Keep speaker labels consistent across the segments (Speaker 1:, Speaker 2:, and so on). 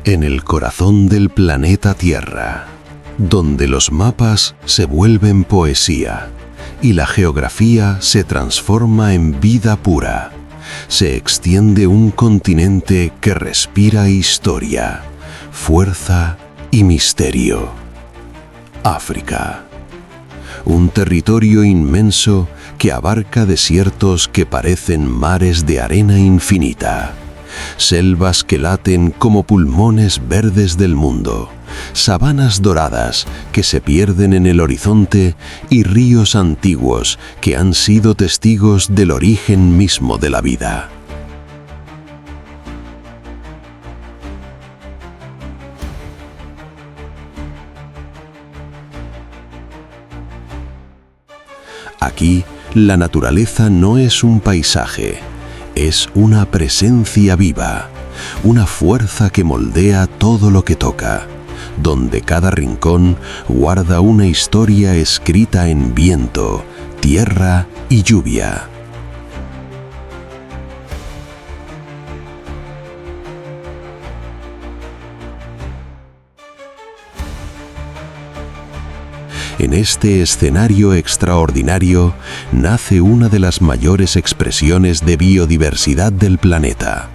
Speaker 1: en el corazón del planeta Tierra, donde los mapas se vuelven poesía y la geografía se transforma en vida pura, se extiende un continente que respira historia, fuerza y misterio. África. Un territorio inmenso que abarca desiertos que parecen mares de arena infinita, selvas que laten como pulmones verdes del mundo, sabanas doradas que se pierden en el horizonte y ríos antiguos que han sido testigos del origen mismo de la vida. Aquí, la naturaleza no es un paisaje, es una presencia viva, una fuerza que moldea todo lo que toca, donde cada rincón guarda una historia escrita en viento, tierra y lluvia. En este escenario extraordinario nace una de las mayores expresiones de biodiversidad del planeta.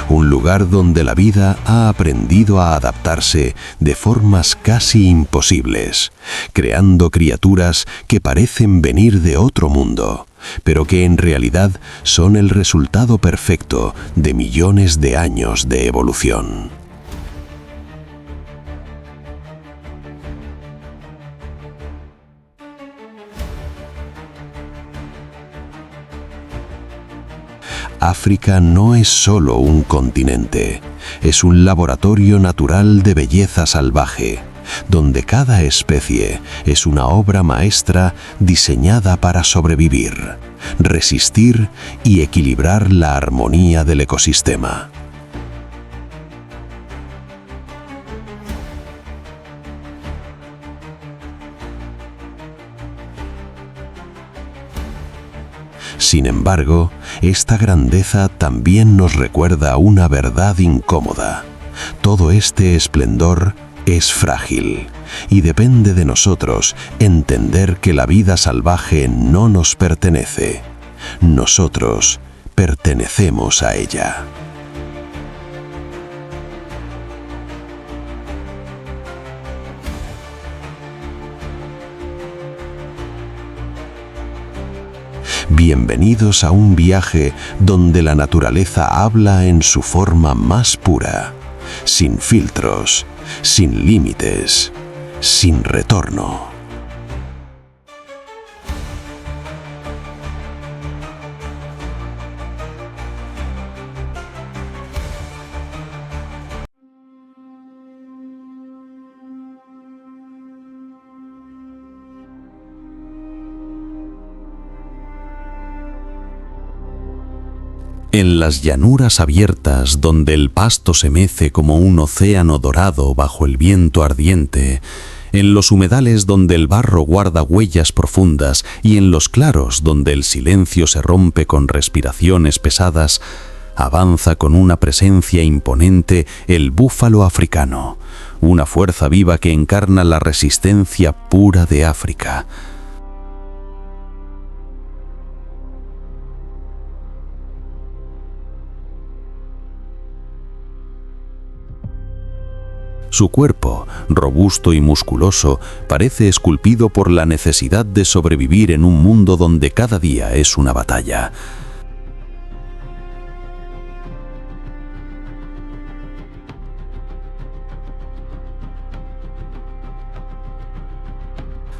Speaker 1: Un lugar donde la vida ha aprendido a adaptarse de formas casi imposibles, creando criaturas que parecen venir de otro mundo, pero que en realidad son el resultado perfecto de millones de años de evolución. África no es solo un continente, es un laboratorio natural de belleza salvaje, donde cada especie es una obra maestra diseñada para sobrevivir, resistir y equilibrar la armonía del ecosistema. Sin embargo, esta grandeza también nos recuerda una verdad incómoda. Todo este esplendor es frágil y depende de nosotros entender que la vida salvaje no nos pertenece. Nosotros pertenecemos a ella. Bienvenidos a un viaje donde la naturaleza habla en su forma más pura, sin filtros, sin límites, sin retorno. En las llanuras abiertas donde el pasto se mece como un océano dorado bajo el viento ardiente, en los humedales donde el barro guarda huellas profundas y en los claros donde el silencio se rompe con respiraciones pesadas, avanza con una presencia imponente el búfalo africano, una fuerza viva que encarna la resistencia pura de África. Su cuerpo, robusto y musculoso, parece esculpido por la necesidad de sobrevivir en un mundo donde cada día es una batalla.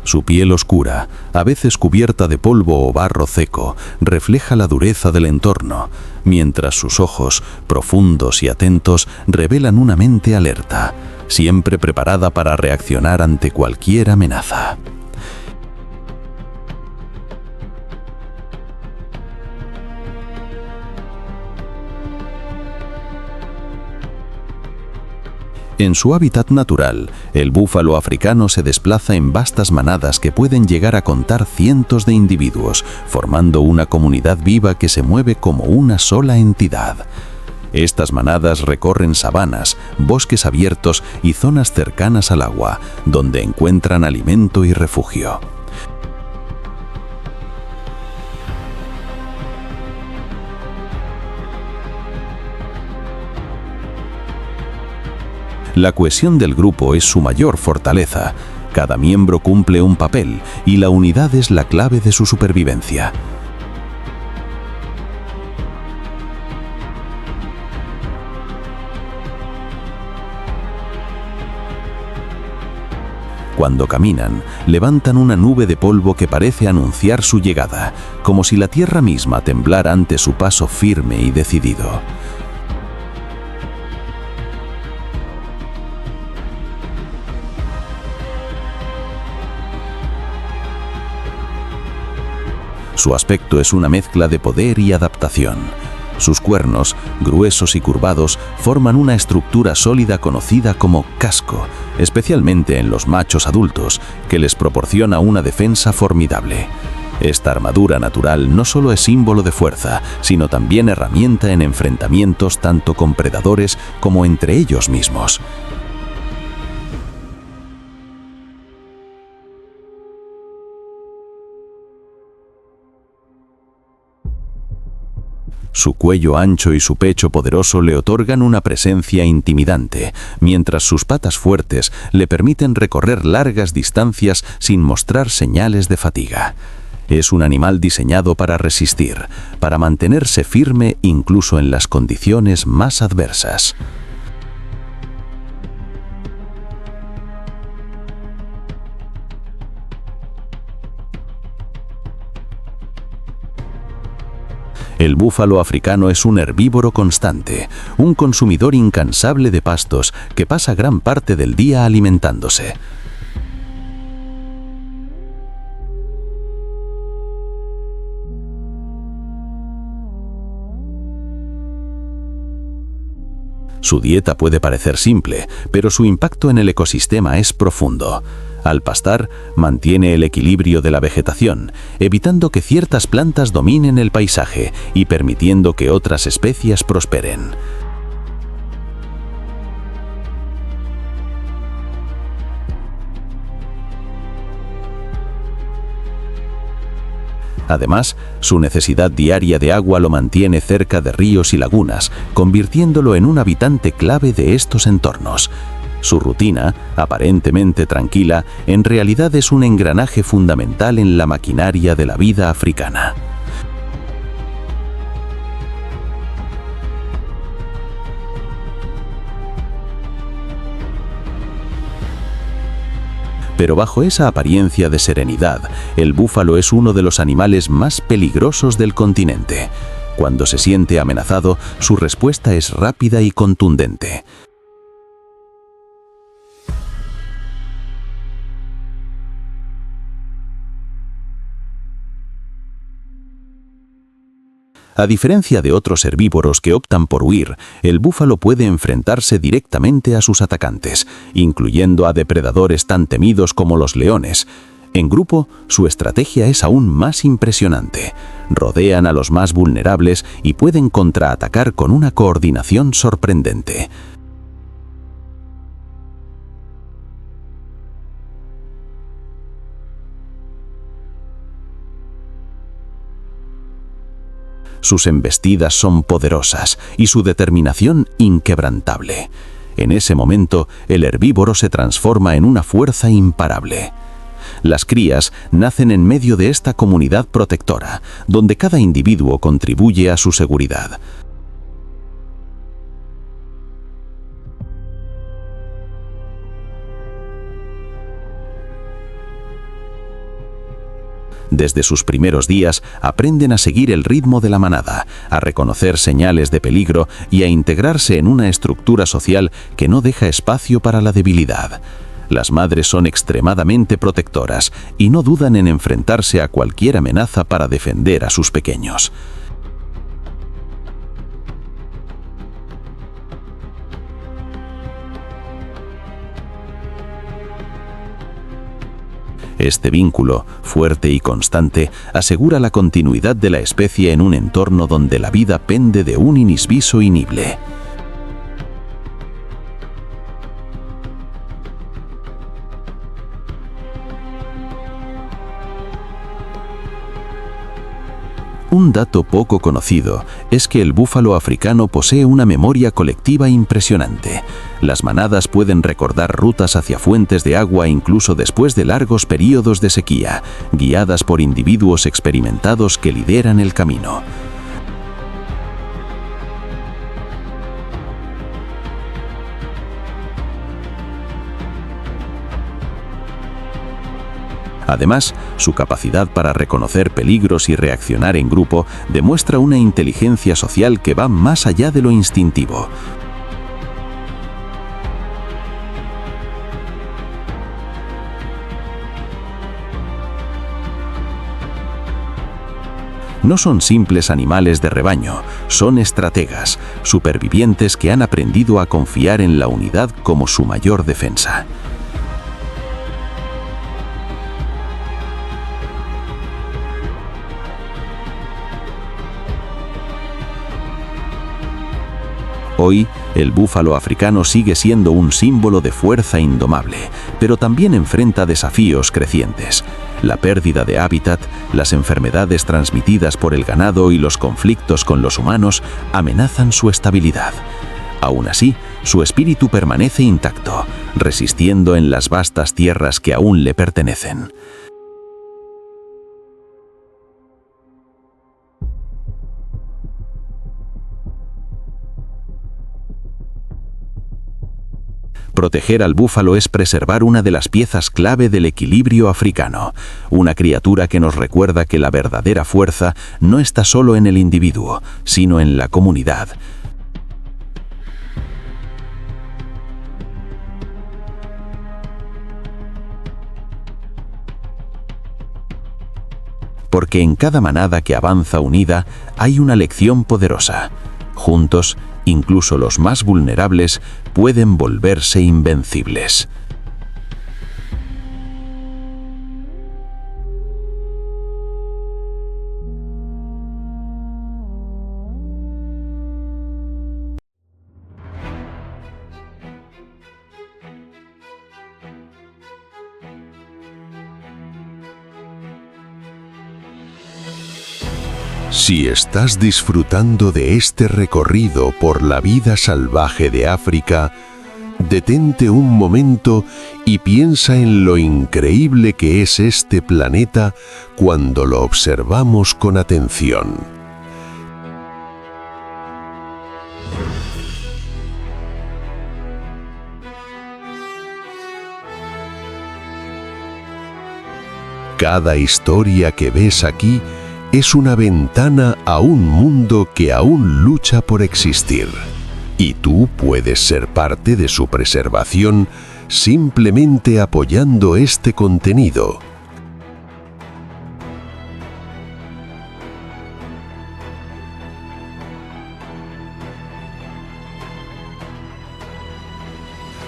Speaker 1: Su piel oscura, a veces cubierta de polvo o barro seco, refleja la dureza del entorno, mientras sus ojos, profundos y atentos, revelan una mente alerta, siempre preparada para reaccionar ante cualquier amenaza.
Speaker 2: En su hábitat natural, el búfalo africano se desplaza en vastas manadas que pueden llegar a contar cientos de individuos, formando una comunidad viva que se mueve como una sola entidad. Estas manadas recorren sabanas, bosques abiertos y zonas cercanas al agua, donde encuentran alimento y refugio. La cohesión del grupo es su mayor fortaleza. Cada miembro cumple un papel y la unidad es la clave de su supervivencia. Cuando caminan, levantan una nube de polvo que parece anunciar su llegada, como si la tierra misma temblara ante su paso firme y decidido. Su aspecto es una mezcla de poder y adaptación. Sus cuernos, gruesos y curvados, forman una estructura sólida conocida como casco, especialmente en los machos adultos, que les proporciona una defensa formidable. Esta armadura natural no solo es símbolo de fuerza, sino también herramienta en enfrentamientos tanto con predadores como entre ellos mismos. Su cuello ancho y su pecho poderoso le otorgan una presencia intimidante, mientras sus patas fuertes le permiten recorrer largas distancias sin mostrar señales de fatiga. Es un animal diseñado para resistir, para mantenerse firme incluso en las condiciones más adversas. El búfalo africano es un herbívoro constante, un consumidor incansable de pastos que pasa gran parte del día alimentándose. Su dieta puede parecer simple, pero su impacto en el ecosistema es profundo. Al pastar, mantiene el equilibrio de la vegetación, evitando que ciertas plantas dominen el paisaje y permitiendo que otras especies prosperen. Además, su necesidad diaria de agua lo mantiene cerca de ríos y lagunas, convirtiéndolo en un habitante clave de estos entornos. Su rutina, aparentemente tranquila, en realidad es un engranaje fundamental en la maquinaria de la vida africana. Pero bajo esa apariencia de serenidad, el búfalo es uno de los animales más peligrosos del continente. Cuando se siente amenazado, su respuesta es rápida y contundente. A diferencia de otros herbívoros que optan por huir, el búfalo puede enfrentarse directamente a sus atacantes, incluyendo a depredadores tan temidos como los leones. En grupo, su estrategia es aún más impresionante. Rodean a los más vulnerables y pueden contraatacar con una coordinación sorprendente. Sus embestidas son poderosas y su determinación inquebrantable. En ese momento, el herbívoro se transforma en una fuerza imparable. Las crías nacen en medio de esta comunidad protectora, donde cada individuo contribuye a su seguridad. Desde sus primeros días aprenden a seguir el ritmo de la manada, a reconocer señales de peligro y a integrarse en una estructura social que no deja espacio para la debilidad. Las madres son extremadamente protectoras y no dudan en enfrentarse a cualquier amenaza para defender a sus pequeños. Este vínculo, fuerte y constante, asegura la continuidad de la especie en un entorno donde la vida pende de un inisviso inible. Un dato poco conocido es que el búfalo africano posee una memoria colectiva impresionante. Las manadas pueden recordar rutas hacia fuentes de agua incluso después de largos períodos de sequía, guiadas por individuos experimentados que lideran el camino. Además, su capacidad para reconocer peligros y reaccionar en grupo demuestra una inteligencia social que va más allá de lo instintivo. No son simples animales de rebaño, son estrategas, supervivientes que han aprendido a confiar en la unidad como su mayor defensa. Hoy, el búfalo africano sigue siendo un símbolo de fuerza indomable, pero también enfrenta desafíos crecientes. La pérdida de hábitat, las enfermedades transmitidas por el ganado y los conflictos con los humanos amenazan su estabilidad. Aún así, su espíritu permanece intacto, resistiendo en las vastas tierras que aún le pertenecen. Proteger al búfalo es preservar una de las piezas clave del equilibrio africano, una criatura que nos recuerda que la verdadera fuerza no está solo en el individuo, sino en la comunidad. Porque en cada manada que avanza unida hay una lección poderosa. Juntos, incluso los más vulnerables pueden volverse invencibles.
Speaker 1: Si estás disfrutando de este recorrido por la vida salvaje de África, detente un momento y piensa en lo increíble que es este planeta cuando lo observamos con atención. Cada historia que ves aquí es una ventana a un mundo que aún lucha por existir. Y tú puedes ser parte de su preservación simplemente apoyando este contenido.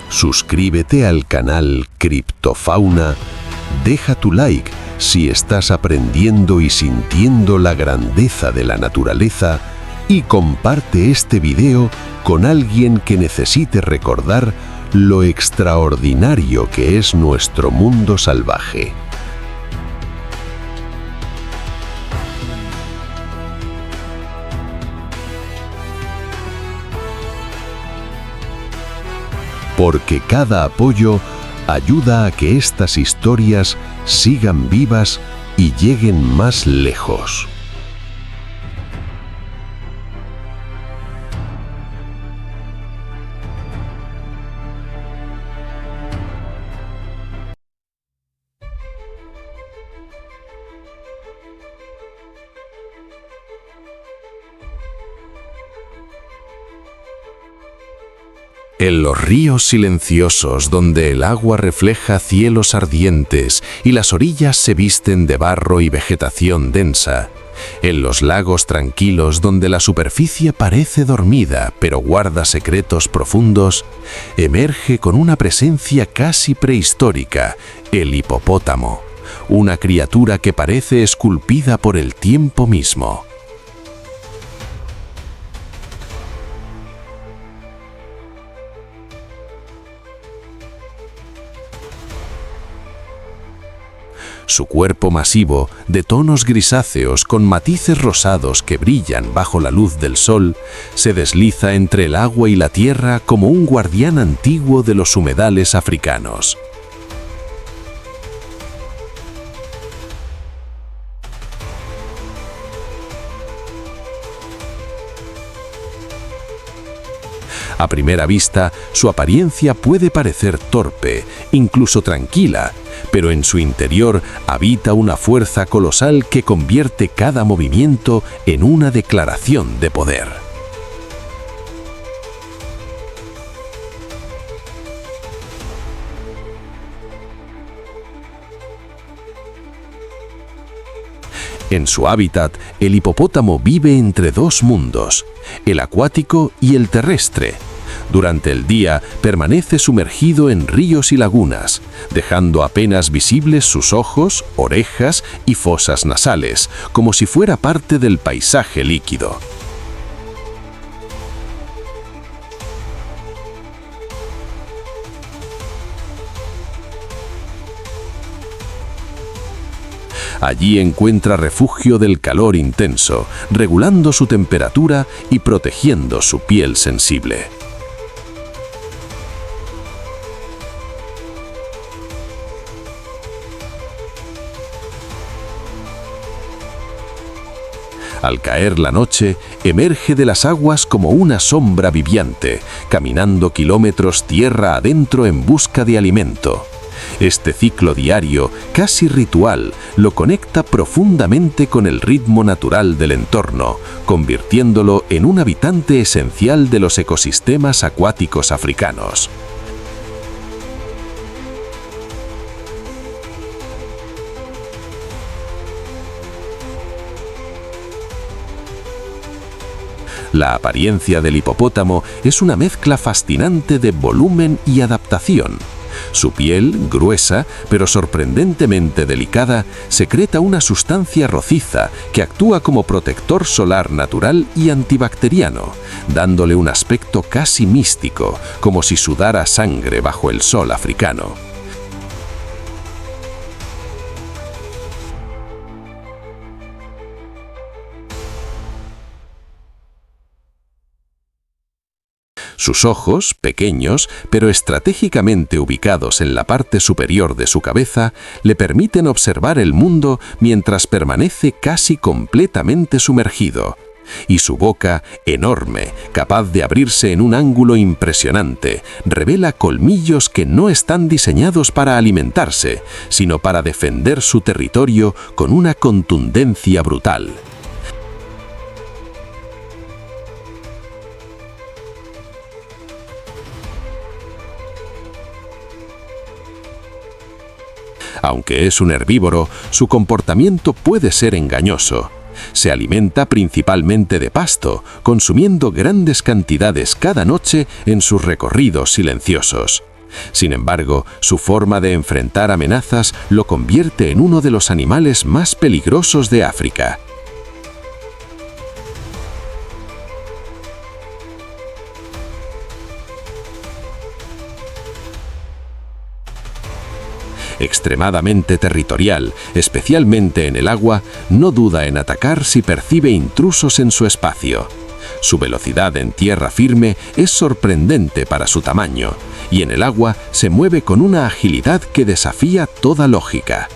Speaker 1: Suscríbete al canal Criptofauna, deja tu like si estás aprendiendo y sintiendo la grandeza de la naturaleza y comparte este video con alguien que necesite recordar lo extraordinario que es nuestro mundo salvaje. Porque cada apoyo ayuda a que estas historias sigan vivas y lleguen más lejos. En los ríos silenciosos donde el agua refleja cielos ardientes y las orillas se visten de barro y vegetación densa, en los lagos tranquilos donde la superficie parece dormida pero guarda secretos profundos, emerge con una presencia casi prehistórica el hipopótamo,
Speaker 2: una criatura que parece esculpida por el tiempo mismo. Su cuerpo masivo, de tonos grisáceos con matices rosados que brillan bajo la luz del sol, se desliza entre el agua y la tierra como un guardián antiguo de los humedales africanos. A primera vista, su apariencia puede parecer torpe, incluso tranquila, pero en su interior habita una fuerza colosal que convierte cada movimiento en una declaración de poder. En su hábitat, el hipopótamo vive entre dos mundos, el acuático y el terrestre. Durante el día permanece sumergido en ríos y lagunas, dejando apenas visibles sus ojos, orejas y fosas nasales, como si fuera parte del paisaje líquido. Allí encuentra refugio del calor intenso, regulando su temperatura y protegiendo su piel sensible. Al caer la noche, emerge de las aguas como una sombra viviente, caminando kilómetros tierra adentro en busca de alimento. Este ciclo diario, casi ritual, lo conecta profundamente con el ritmo natural del entorno, convirtiéndolo en un habitante esencial de los ecosistemas acuáticos africanos. La apariencia del hipopótamo es una mezcla fascinante de volumen y adaptación. Su piel, gruesa, pero sorprendentemente delicada, secreta una sustancia rojiza que actúa como protector solar natural y antibacteriano, dándole un aspecto casi místico, como si sudara sangre bajo el sol africano. Sus ojos, pequeños, pero estratégicamente ubicados en la parte superior de su cabeza, le permiten observar el mundo mientras permanece casi completamente sumergido. Y su boca, enorme, capaz de abrirse en un ángulo impresionante, revela colmillos que no están diseñados para alimentarse, sino para defender su territorio con una contundencia brutal. Aunque es un herbívoro, su comportamiento puede ser engañoso. Se alimenta principalmente de pasto, consumiendo grandes cantidades cada noche en sus recorridos silenciosos. Sin embargo, su forma de enfrentar amenazas lo convierte en uno de los animales más peligrosos de África. Extremadamente territorial, especialmente en el agua, no duda en atacar si percibe intrusos en su espacio. Su velocidad en tierra firme es sorprendente para su tamaño, y en el agua se mueve con una agilidad que desafía toda lógica.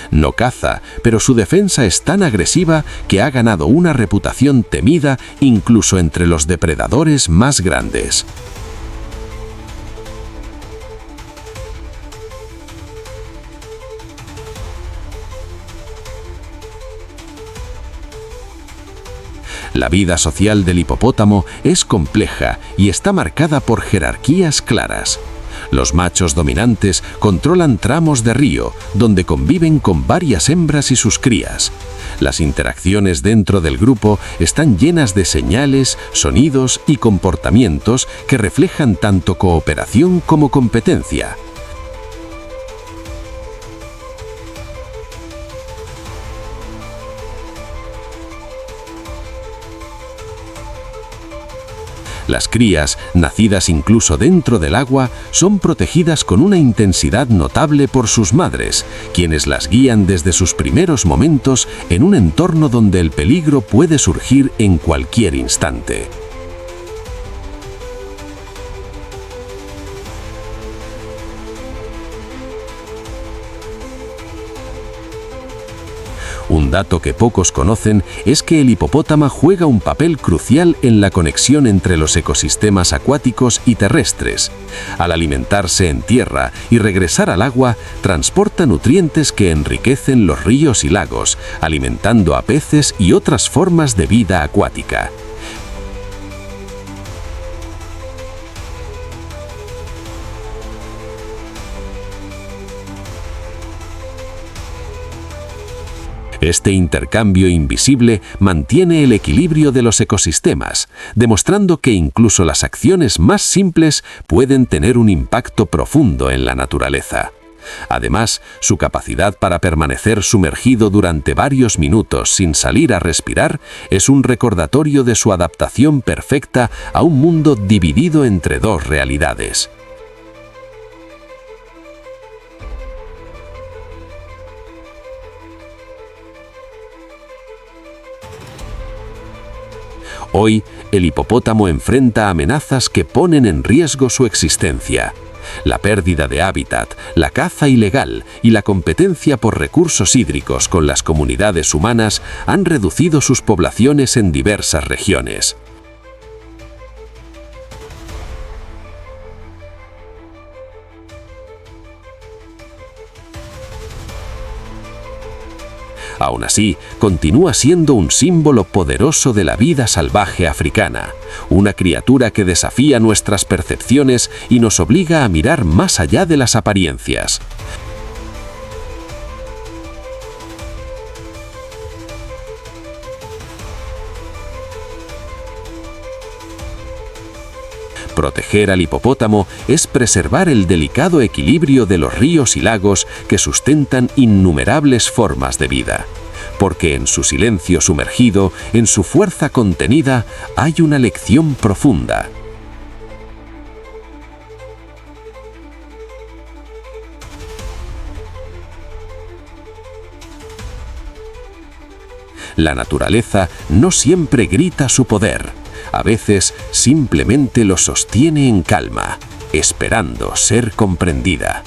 Speaker 2: No caza, pero su defensa es tan agresiva que ha ganado una reputación temida incluso entre los depredadores más grandes. La vida social del hipopótamo es compleja y está marcada por jerarquías claras. Los machos dominantes controlan tramos de río, donde conviven con varias hembras y sus crías. Las interacciones dentro del grupo están llenas de señales, sonidos y comportamientos que reflejan tanto cooperación como competencia. Las crías, nacidas incluso dentro del agua, son protegidas con una intensidad notable por sus madres, quienes las guían desde sus primeros momentos en un entorno donde el peligro puede surgir en cualquier instante. Un dato que pocos conocen es que el hipopótamo juega un papel crucial en la conexión entre los ecosistemas acuáticos y terrestres. Al alimentarse en tierra y regresar al agua, transporta nutrientes que enriquecen los ríos y lagos, alimentando a peces y otras formas de vida acuática. Este intercambio invisible mantiene el equilibrio de los ecosistemas, demostrando que incluso las acciones más simples pueden tener un impacto profundo en la naturaleza. Además, su capacidad para permanecer sumergido durante varios minutos sin salir a respirar es un recordatorio de su adaptación perfecta a un mundo dividido entre dos realidades. Hoy, el hipopótamo enfrenta amenazas que ponen en riesgo su existencia. La pérdida de hábitat, la caza ilegal y la competencia por recursos hídricos con las comunidades humanas han reducido sus poblaciones en diversas regiones. Aún así, continúa siendo un símbolo poderoso de la vida salvaje africana, una criatura que desafía nuestras percepciones y nos obliga a mirar más allá de las apariencias. Proteger al hipopótamo es preservar el delicado equilibrio de los ríos y lagos que sustentan innumerables formas de vida. Porque en su silencio sumergido, en su fuerza contenida, hay una lección profunda. La naturaleza no siempre grita su poder. A veces simplemente lo sostiene en calma, esperando ser comprendida.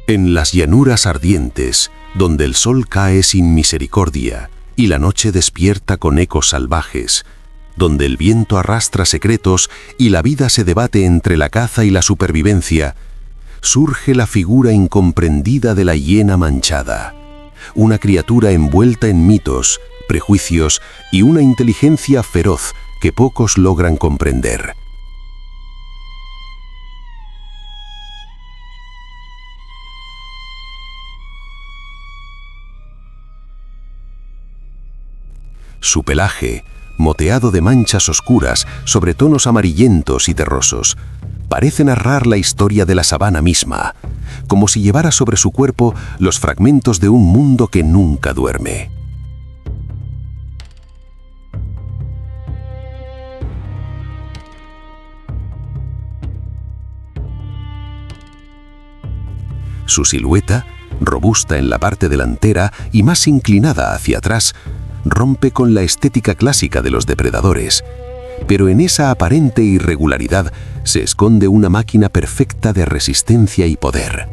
Speaker 1: En las llanuras ardientes, donde el sol cae sin misericordia y la noche despierta con ecos salvajes, donde el viento arrastra secretos y la vida se debate entre la caza y la supervivencia, surge la figura incomprendida de la hiena manchada, una criatura envuelta en mitos, prejuicios y una inteligencia feroz que pocos logran comprender. Su pelaje, moteado de manchas oscuras sobre tonos amarillentos y terrosos, parece narrar la historia de la sabana misma, como si llevara sobre su cuerpo los fragmentos de un mundo que nunca duerme. Su silueta, robusta en la parte delantera y más inclinada hacia atrás, rompe con la estética clásica de los depredadores, pero en esa aparente irregularidad se esconde una máquina perfecta de resistencia y poder.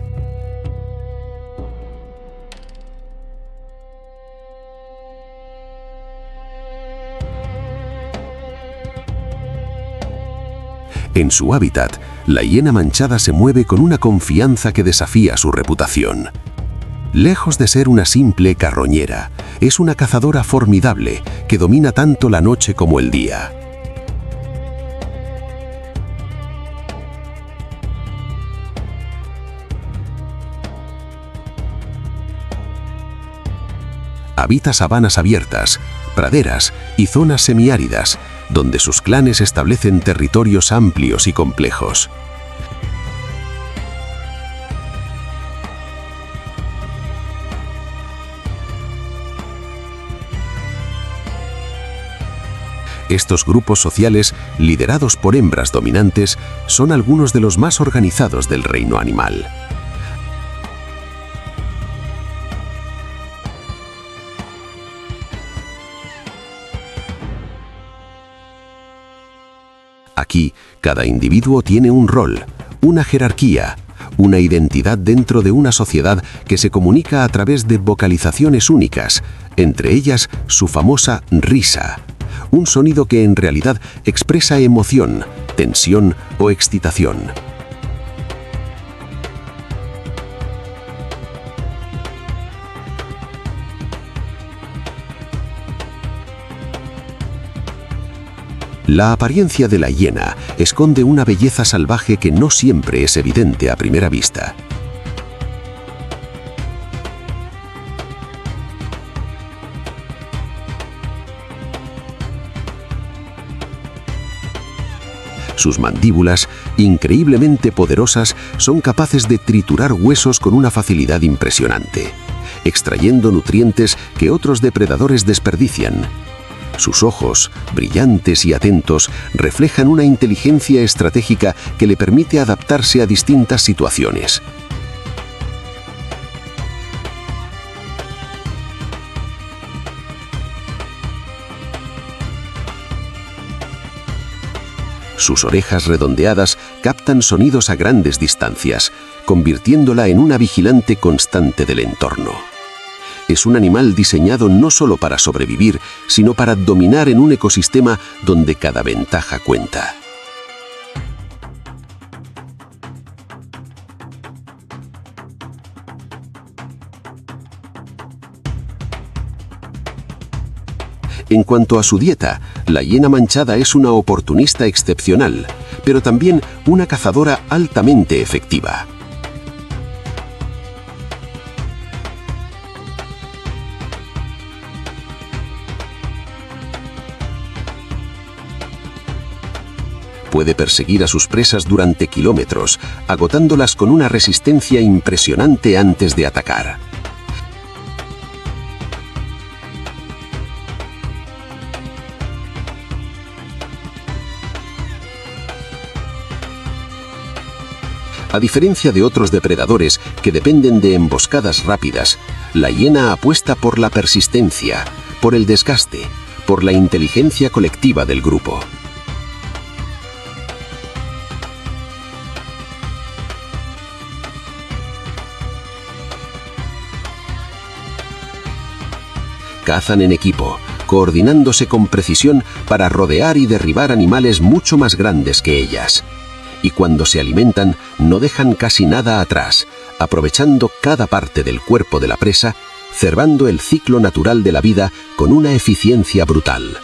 Speaker 1: En su hábitat, la hiena manchada se mueve con una confianza que desafía su reputación. Lejos de ser una simple carroñera, es una cazadora formidable que domina tanto la noche como el día. Habita sabanas abiertas, praderas y zonas semiáridas, donde sus clanes establecen territorios amplios y complejos. Estos grupos sociales, liderados por hembras dominantes, son algunos de los más organizados del reino animal. Aquí, cada individuo tiene un rol, una jerarquía, una identidad dentro de una sociedad que se comunica a través de vocalizaciones únicas, entre ellas su famosa risa, un sonido que en realidad expresa emoción, tensión o excitación. La apariencia de la hiena esconde una belleza salvaje que no siempre es evidente a primera vista. Sus mandíbulas, increíblemente poderosas, son capaces de triturar huesos con una facilidad impresionante, extrayendo nutrientes que otros depredadores desperdician. Sus ojos, brillantes y atentos, reflejan una inteligencia estratégica que le permite adaptarse a distintas situaciones. Sus orejas redondeadas captan sonidos a grandes distancias, convirtiéndola en una vigilante constante del entorno. Es un animal diseñado no solo para sobrevivir, sino para dominar en un ecosistema donde cada ventaja cuenta. En cuanto a su dieta, la hiena manchada es una oportunista excepcional, pero también una cazadora altamente efectiva. Puede perseguir a sus presas durante kilómetros, agotándolas con una resistencia impresionante antes de atacar. A diferencia de otros depredadores que dependen de emboscadas rápidas, la hiena apuesta por la persistencia, por el desgaste, por la inteligencia colectiva del grupo. Cazan en equipo, coordinándose con precisión para rodear y derribar animales mucho más grandes que ellas. Y cuando se alimentan, no dejan casi nada atrás, aprovechando cada parte del cuerpo de la presa, cerrando el ciclo natural de la vida con una eficiencia brutal.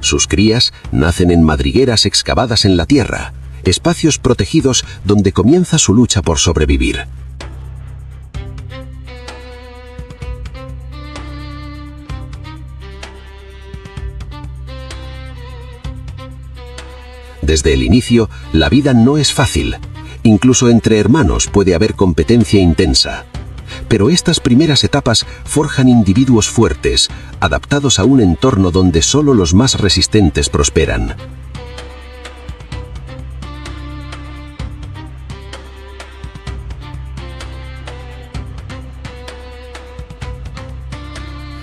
Speaker 1: Sus crías nacen en madrigueras excavadas en la tierra, espacios protegidos donde comienza su lucha por sobrevivir. Desde el inicio, la vida no es fácil. Incluso entre hermanos puede haber competencia intensa. Pero estas primeras etapas forjan individuos fuertes, adaptados a un entorno donde solo los más resistentes prosperan.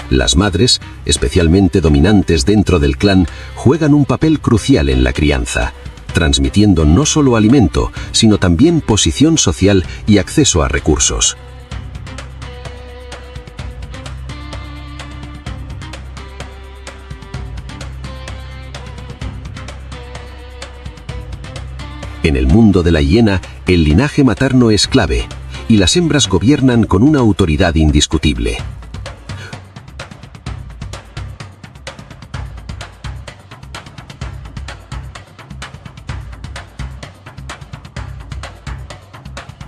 Speaker 1: Las madres, especialmente dominantes dentro del clan, juegan un papel crucial en la crianza, transmitiendo no solo alimento, sino también posición social y acceso a recursos. En el mundo de la hiena, el linaje materno es clave, y las hembras gobiernan con una autoridad indiscutible.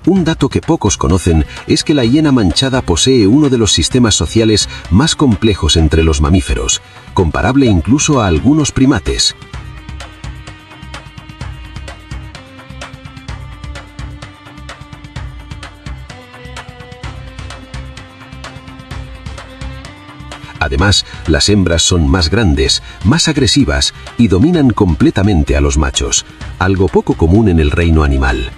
Speaker 1: Un dato que pocos conocen es que la hiena manchada posee uno de los sistemas sociales más complejos entre los mamíferos, comparable incluso a algunos primates. Además, las hembras son más grandes, más agresivas y dominan completamente a los machos, algo poco común en el reino animal.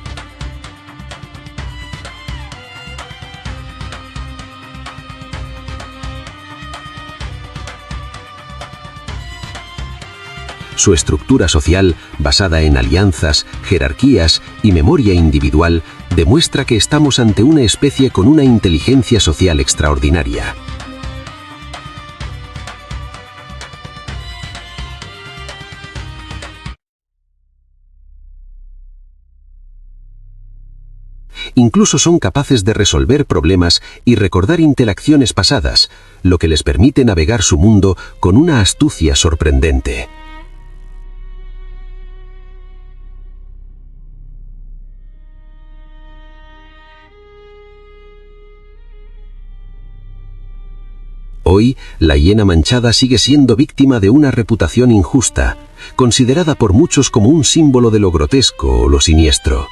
Speaker 1: Su estructura social, basada en alianzas, jerarquías y memoria individual, demuestra que estamos ante una especie con una inteligencia social extraordinaria. Incluso son capaces de resolver problemas y recordar interacciones pasadas, lo que les permite navegar su mundo con una astucia sorprendente. Hoy, la hiena manchada sigue siendo víctima de una reputación injusta, considerada por muchos como un símbolo de lo grotesco o lo siniestro.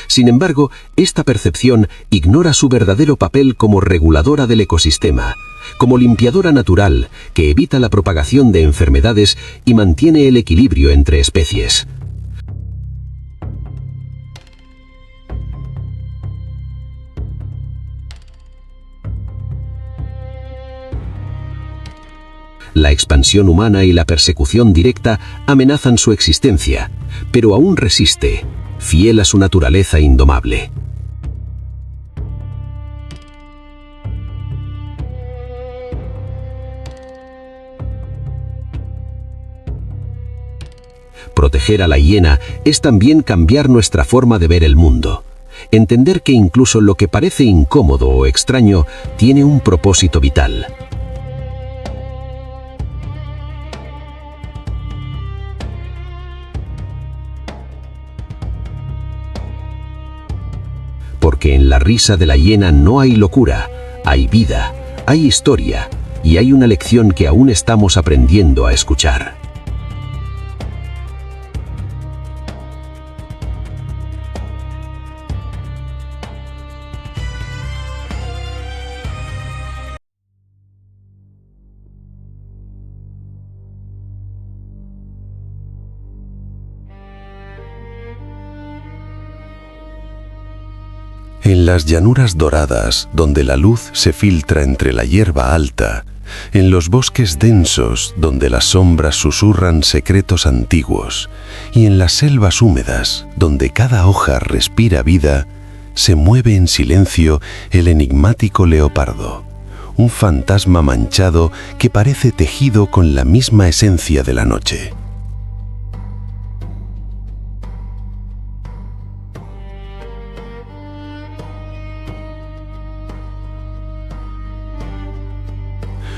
Speaker 1: Sin embargo, esta percepción ignora su verdadero papel como reguladora del ecosistema, como limpiadora natural que evita la propagación de enfermedades y mantiene el equilibrio entre especies. La expansión humana y la persecución directa amenazan su existencia, pero aún resiste, fiel a su naturaleza indomable. Proteger a la hiena es también cambiar nuestra forma de ver el mundo. Entender que incluso lo que parece incómodo o extraño tiene un propósito vital. Porque en la risa de la hiena no hay locura, hay vida, hay historia y hay una lección que aún estamos aprendiendo a escuchar.
Speaker 3: En las llanuras doradas, donde la luz se filtra entre la hierba alta, en los bosques densos, donde las sombras susurran secretos antiguos, y en las selvas húmedas, donde cada hoja respira vida, se mueve en silencio el enigmático leopardo, un fantasma manchado que parece tejido con la misma esencia de la noche.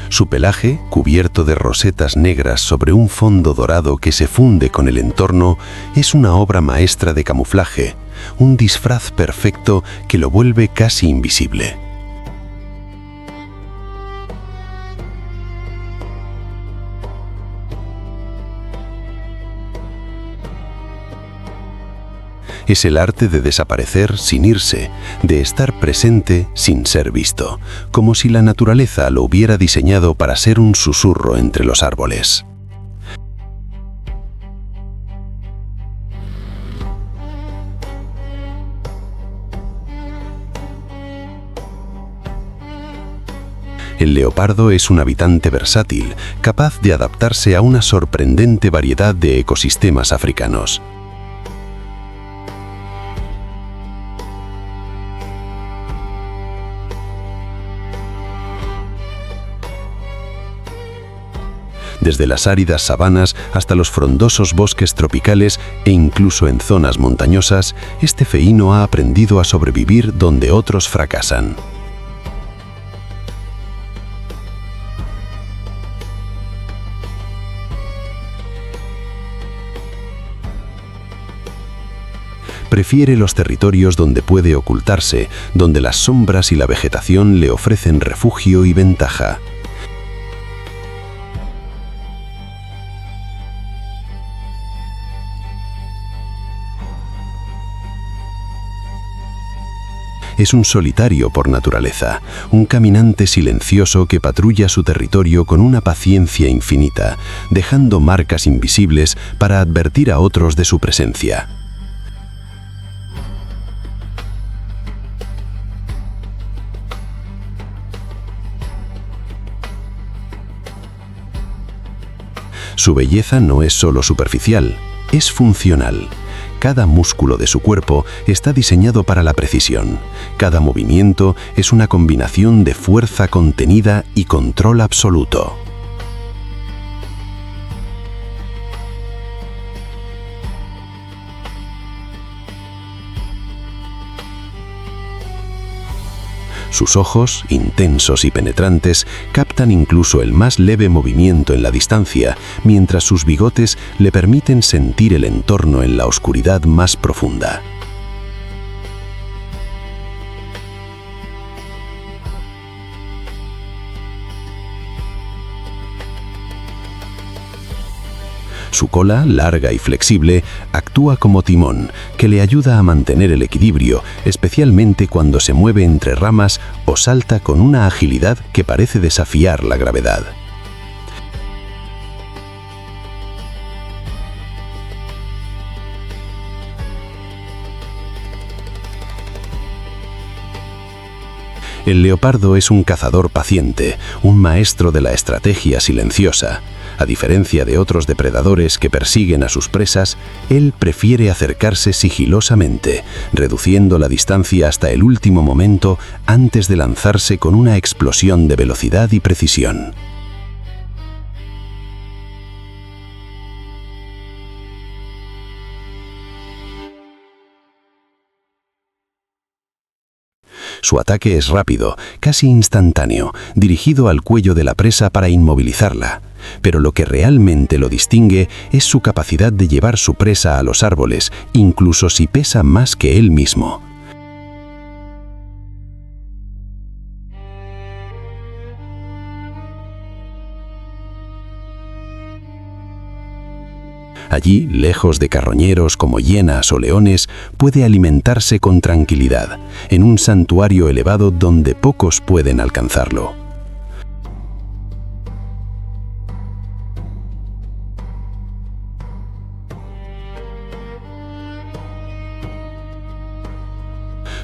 Speaker 3: Su pelaje, cubierto de rosetas negras sobre un fondo dorado que se funde con el entorno, es una obra maestra de camuflaje, un disfraz perfecto que lo vuelve casi invisible. Es el arte de desaparecer sin irse, de estar presente sin ser visto, como si la naturaleza lo hubiera diseñado para ser un susurro entre los árboles. El leopardo es un habitante versátil, capaz de adaptarse a una sorprendente variedad de ecosistemas africanos. desde las áridas sabanas hasta los frondosos bosques tropicales e incluso en zonas montañosas, este felino ha aprendido a sobrevivir donde otros fracasan. Prefiere los territorios donde puede ocultarse, donde las sombras y la vegetación le ofrecen refugio y ventaja. Es un solitario por naturaleza, un caminante silencioso que patrulla su territorio con una paciencia infinita, dejando marcas invisibles para advertir a otros de su presencia. Su belleza no es solo superficial, es funcional. Cada músculo de su cuerpo está diseñado para la precisión. Cada movimiento es una combinación de fuerza contenida y control absoluto. Sus ojos, intensos y penetrantes, captan incluso el más leve movimiento en la distancia, mientras sus bigotes le permiten sentir el entorno en la oscuridad más profunda. Su cola, larga y flexible, actúa como timón, que le ayuda a mantener el equilibrio, especialmente cuando se mueve entre ramas o salta con una agilidad que parece desafiar la gravedad. El leopardo es un cazador paciente, un maestro de la estrategia silenciosa. A diferencia de otros depredadores que persiguen a sus presas, él prefiere acercarse sigilosamente, reduciendo la distancia hasta el último momento antes de lanzarse con una explosión de velocidad y precisión. Su ataque es rápido, casi instantáneo, dirigido al cuello de la presa para inmovilizarla. Pero lo que realmente lo distingue es su capacidad de llevar su presa a los árboles, incluso si pesa más que él mismo. Allí, lejos de carroñeros como hienas o leones, puede alimentarse con tranquilidad, en un santuario elevado donde pocos pueden alcanzarlo.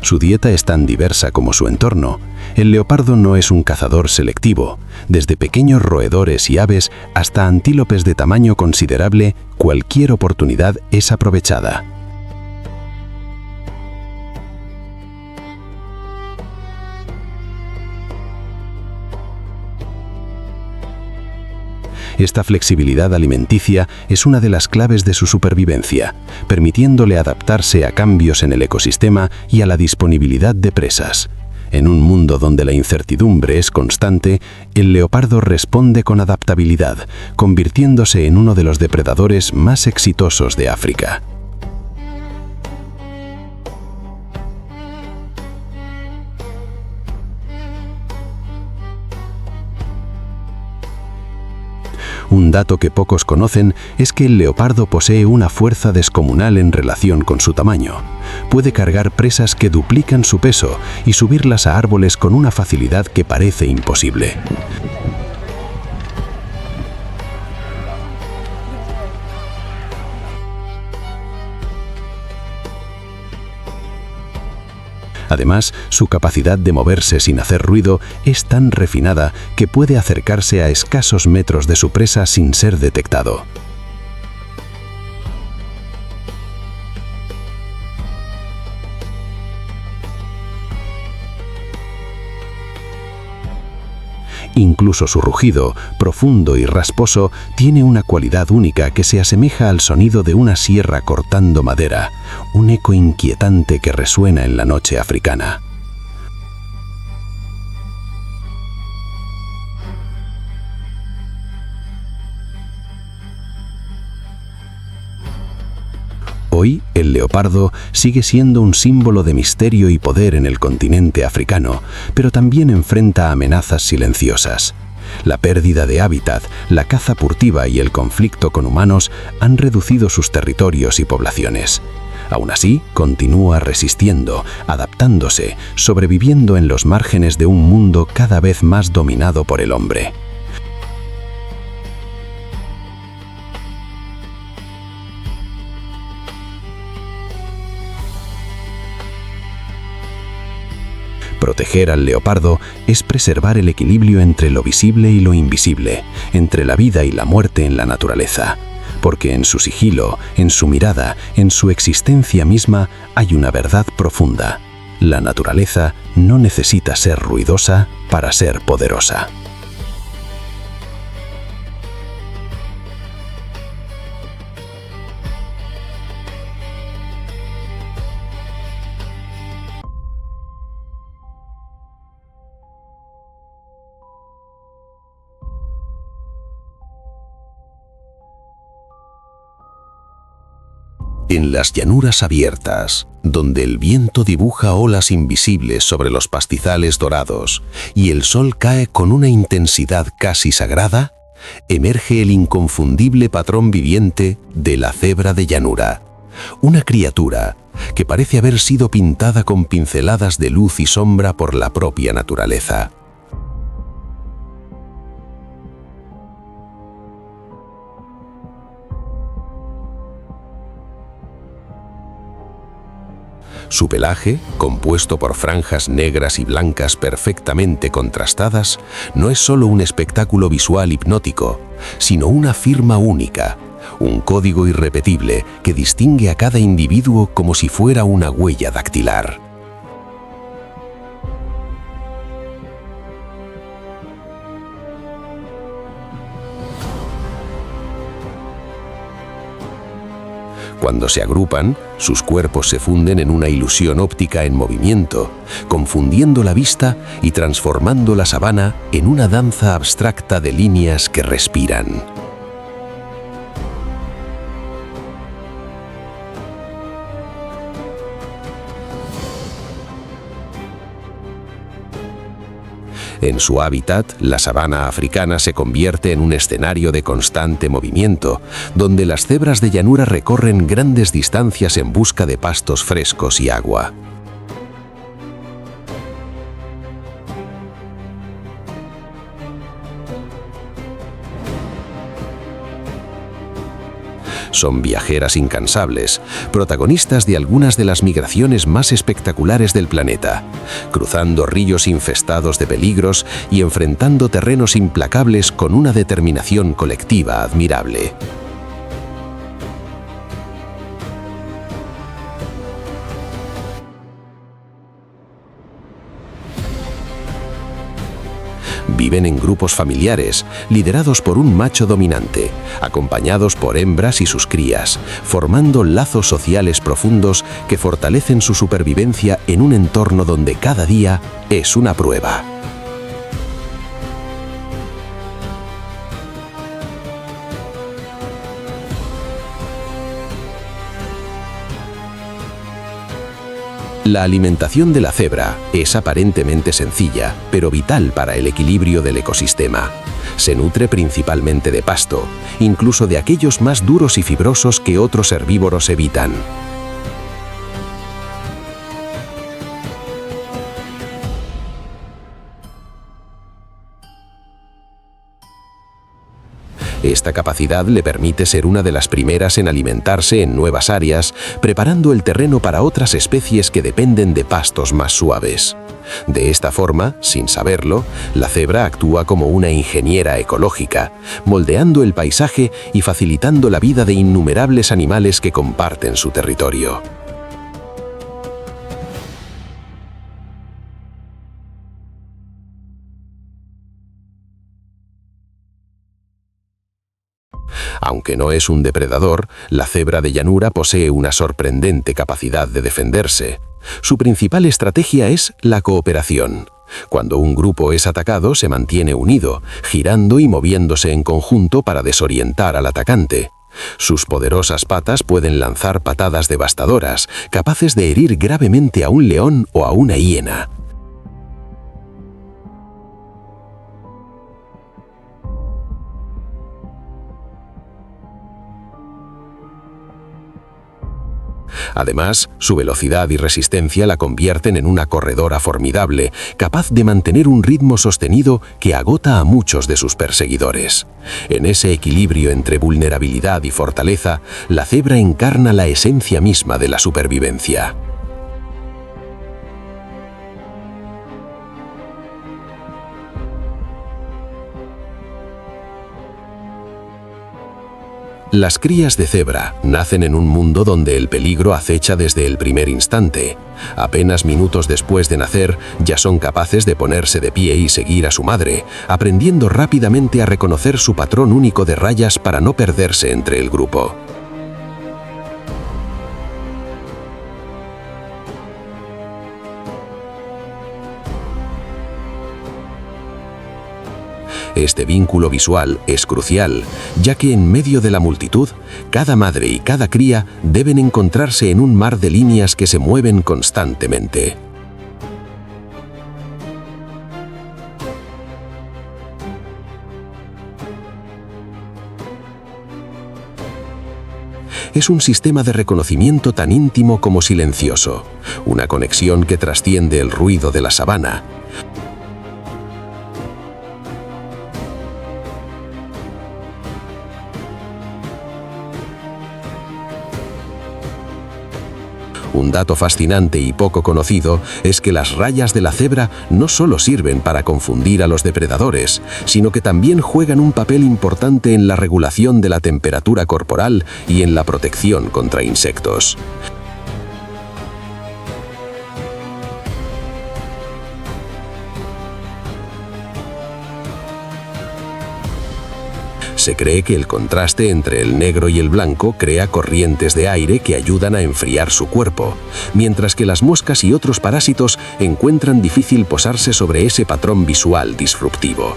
Speaker 3: Su dieta es tan diversa como su entorno. El leopardo no es un cazador selectivo. Desde pequeños roedores y aves hasta antílopes de tamaño considerable, cualquier oportunidad es aprovechada. Esta flexibilidad alimenticia es una de las claves de su supervivencia, permitiéndole adaptarse a cambios en el ecosistema y a la disponibilidad de presas. En un mundo donde la incertidumbre es constante, el leopardo responde con adaptabilidad, convirtiéndose en uno de los depredadores más exitosos de África. Un dato que pocos conocen es que el leopardo posee una fuerza descomunal en relación con su tamaño. Puede cargar presas que duplican su peso y subirlas a árboles con una facilidad que parece imposible. Además, su capacidad de moverse sin hacer ruido es tan refinada que puede acercarse a escasos metros de su presa sin ser detectado.
Speaker 2: Incluso su rugido, profundo y rasposo, tiene una cualidad única que se asemeja al sonido de una sierra cortando madera, un eco inquietante que resuena en la noche africana. Hoy, el leopardo sigue siendo un símbolo de misterio y poder en el continente africano, pero también enfrenta amenazas silenciosas. La pérdida de hábitat, la caza furtiva y el conflicto con humanos han reducido sus territorios y poblaciones. Aún así, continúa resistiendo, adaptándose, sobreviviendo en los márgenes de un mundo cada vez más dominado por el hombre. Proteger al leopardo es preservar el equilibrio entre lo visible y lo invisible, entre la vida y la muerte en la naturaleza, porque en su sigilo, en su mirada, en su existencia misma hay una verdad profunda. La naturaleza no necesita ser ruidosa para ser poderosa.
Speaker 1: En las llanuras abiertas, donde el viento dibuja olas invisibles sobre los pastizales dorados y el sol cae con una intensidad casi sagrada, emerge el inconfundible patrón viviente de la cebra de llanura, una criatura que parece haber sido pintada con pinceladas de luz y sombra por la propia naturaleza. Su pelaje, compuesto por franjas negras y blancas perfectamente contrastadas, no es solo un espectáculo visual hipnótico, sino una firma única, un código irrepetible que distingue a cada individuo como si fuera una huella dactilar. Cuando se agrupan, sus cuerpos se funden en una ilusión óptica en movimiento, confundiendo la vista y transformando la sabana en una danza abstracta de líneas que respiran. En su hábitat, la sabana africana se convierte en un escenario de constante movimiento, donde las cebras de llanura recorren grandes distancias en busca de pastos frescos y agua. Son viajeras incansables, protagonistas de algunas de las migraciones más espectaculares del planeta, cruzando ríos infestados de peligros y enfrentando terrenos implacables con una determinación colectiva admirable. Viven en grupos familiares, liderados por un macho dominante, acompañados por hembras y sus crías, formando lazos sociales profundos que fortalecen su supervivencia en un entorno donde cada día es una prueba. La alimentación de la cebra es aparentemente sencilla, pero vital para el equilibrio del ecosistema. Se nutre principalmente de pasto, incluso de aquellos más duros y fibrosos que otros herbívoros evitan. Esta capacidad le permite ser una de las primeras en alimentarse en nuevas áreas, preparando el terreno para otras especies que dependen de pastos más suaves. De esta forma, sin saberlo, la cebra actúa como una ingeniera ecológica, moldeando el paisaje y facilitando la vida de innumerables animales que comparten su territorio.
Speaker 2: Aunque no es un depredador, la cebra de llanura posee una sorprendente capacidad de defenderse. Su principal estrategia es la cooperación. Cuando un grupo es atacado, se mantiene unido, girando y moviéndose en conjunto para desorientar al atacante. Sus poderosas patas pueden lanzar patadas devastadoras, capaces de herir gravemente a un león o a una hiena. Además, su velocidad y resistencia la convierten en una corredora formidable, capaz de mantener un ritmo sostenido que agota a muchos de sus perseguidores. En ese equilibrio entre vulnerabilidad y fortaleza, la cebra encarna la esencia misma de la supervivencia. Las crías de cebra nacen en un mundo donde el peligro acecha desde el primer instante. Apenas minutos después de nacer, ya son capaces de ponerse de pie y seguir a su madre, aprendiendo rápidamente a reconocer su patrón único de rayas para no perderse entre el grupo. Este vínculo visual es crucial, ya que en medio de la multitud, cada madre y cada cría deben encontrarse en un mar de líneas que se mueven constantemente. Es un sistema de reconocimiento tan íntimo como silencioso, una conexión que trasciende el ruido de la sabana. Un dato fascinante y poco conocido es que las rayas de la cebra no solo sirven para confundir a los depredadores, sino que también juegan un papel importante en la regulación de la temperatura corporal y en la protección contra insectos. Se cree que el contraste entre el negro y el blanco crea corrientes de aire que ayudan a enfriar su cuerpo, mientras que las moscas y otros parásitos encuentran difícil posarse sobre ese patrón visual disruptivo.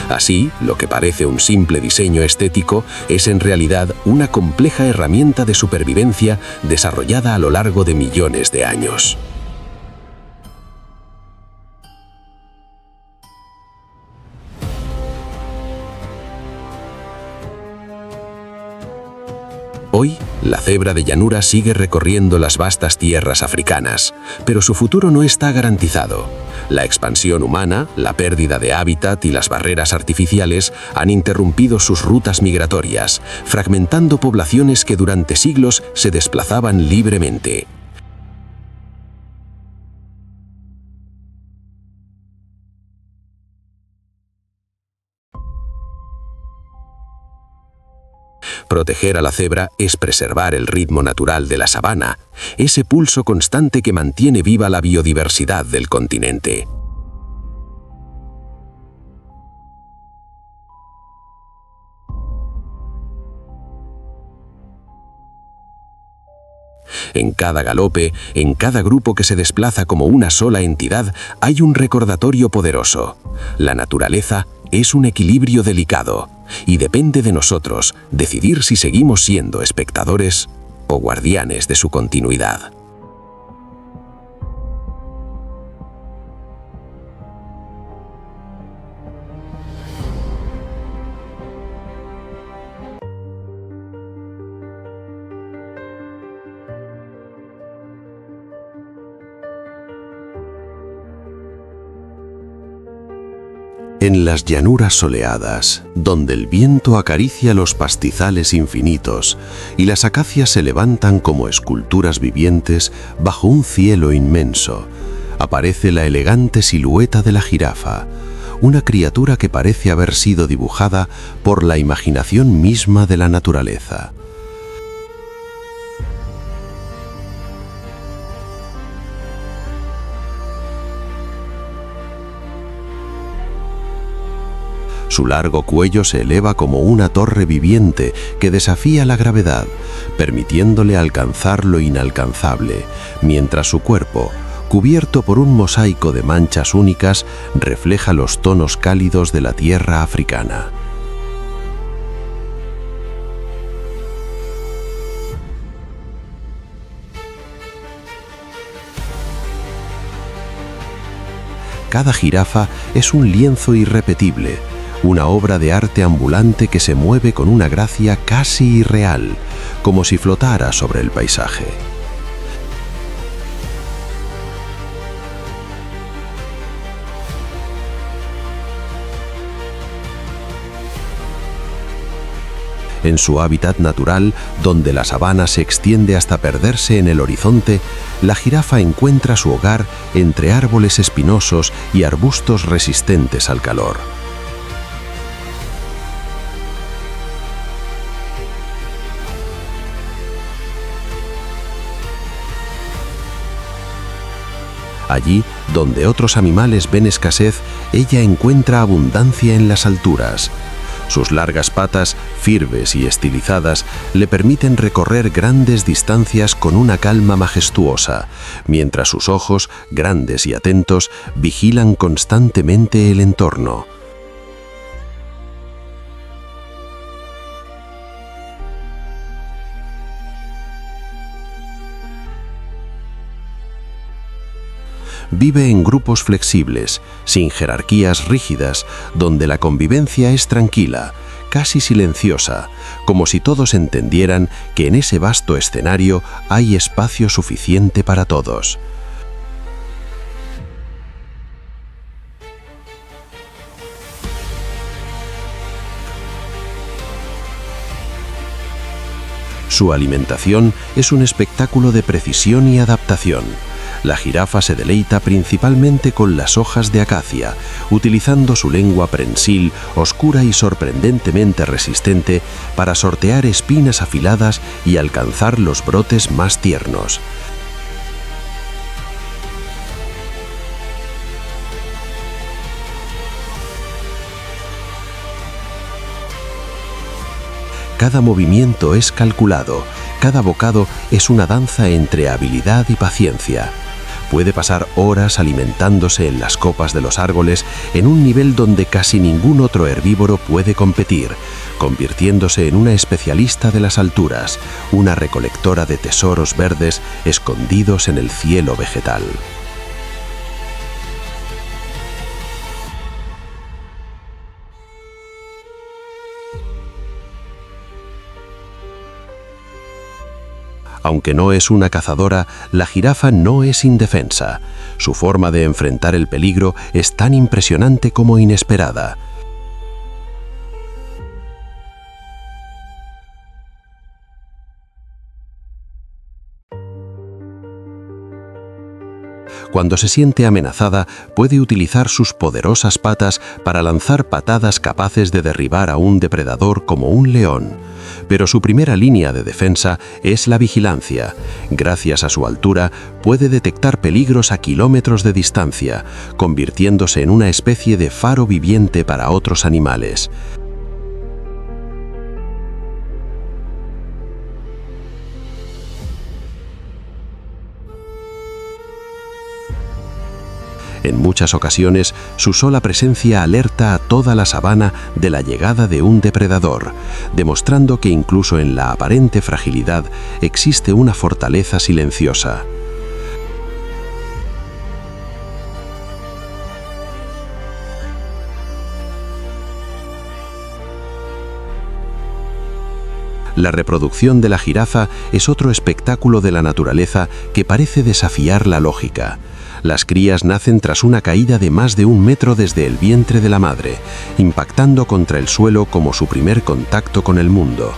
Speaker 2: Así, lo que parece un simple diseño estético es en realidad una compleja herramienta de supervivencia desarrollada a lo largo de millones de años. Hoy, la cebra de llanura sigue recorriendo las vastas tierras africanas, pero su futuro no está garantizado. La expansión humana, la pérdida de hábitat y las barreras artificiales han interrumpido sus rutas migratorias, fragmentando poblaciones que durante siglos se desplazaban libremente. Proteger a la cebra es preservar el ritmo natural de la sabana, ese pulso constante que mantiene viva la biodiversidad del continente. En cada galope, en cada grupo que se desplaza como una sola entidad, hay un recordatorio poderoso. La naturaleza es un equilibrio delicado, y depende de nosotros decidir si seguimos siendo espectadores o guardianes de su continuidad.
Speaker 3: En las llanuras soleadas, donde el viento acaricia los pastizales infinitos y las acacias se levantan como esculturas vivientes bajo un cielo inmenso, aparece la elegante silueta de la jirafa, una criatura que parece haber sido dibujada por la imaginación misma de la naturaleza.
Speaker 1: Su largo cuello se eleva como una torre viviente que desafía la gravedad, permitiéndole alcanzar lo inalcanzable, mientras su cuerpo, cubierto por un mosaico de manchas únicas, refleja los tonos cálidos de la tierra africana. Cada jirafa es un lienzo irrepetible, una obra de arte ambulante que se mueve con una gracia casi irreal, como si flotara sobre el paisaje. En su hábitat natural, donde la sabana se extiende hasta perderse en el horizonte, la jirafa encuentra su hogar entre árboles espinosos y arbustos resistentes al calor. Allí, donde otros animales ven escasez, ella encuentra abundancia en las alturas. Sus largas patas, firmes y estilizadas, le permiten recorrer grandes distancias con una calma majestuosa, mientras sus ojos, grandes y atentos, vigilan constantemente el entorno. Vive en grupos flexibles, sin jerarquías rígidas, donde la convivencia es tranquila, casi silenciosa, como si todos entendieran que en ese vasto escenario hay espacio suficiente para todos. Su alimentación es un espectáculo de precisión y adaptación. La jirafa se deleita principalmente con las hojas de acacia, utilizando su lengua prensil, oscura y sorprendentemente resistente, para sortear espinas afiladas y alcanzar los brotes más tiernos. Cada movimiento es calculado, cada bocado es una danza entre habilidad y paciencia. Puede pasar horas alimentándose en las copas de los árboles en un nivel donde casi ningún otro herbívoro puede competir, convirtiéndose en una especialista de las alturas, una recolectora de tesoros verdes escondidos en el cielo vegetal. Aunque no es una cazadora, la jirafa no es indefensa. Su forma de enfrentar el peligro es tan impresionante como inesperada. Cuando se siente amenazada, puede utilizar sus poderosas patas para lanzar patadas capaces de derribar a un depredador como un león. Pero su primera línea de defensa es la vigilancia. Gracias a su altura, puede detectar peligros a kilómetros de distancia, convirtiéndose en una especie de faro viviente para otros animales. En muchas ocasiones, su sola presencia alerta a toda la sabana de la llegada de un depredador, demostrando que incluso en la aparente fragilidad existe una fortaleza silenciosa. La reproducción de la jirafa es otro espectáculo de la naturaleza que parece desafiar la lógica. Las crías nacen tras una caída de más de 1 metro desde el vientre de la madre, impactando contra el suelo como su primer contacto con el mundo.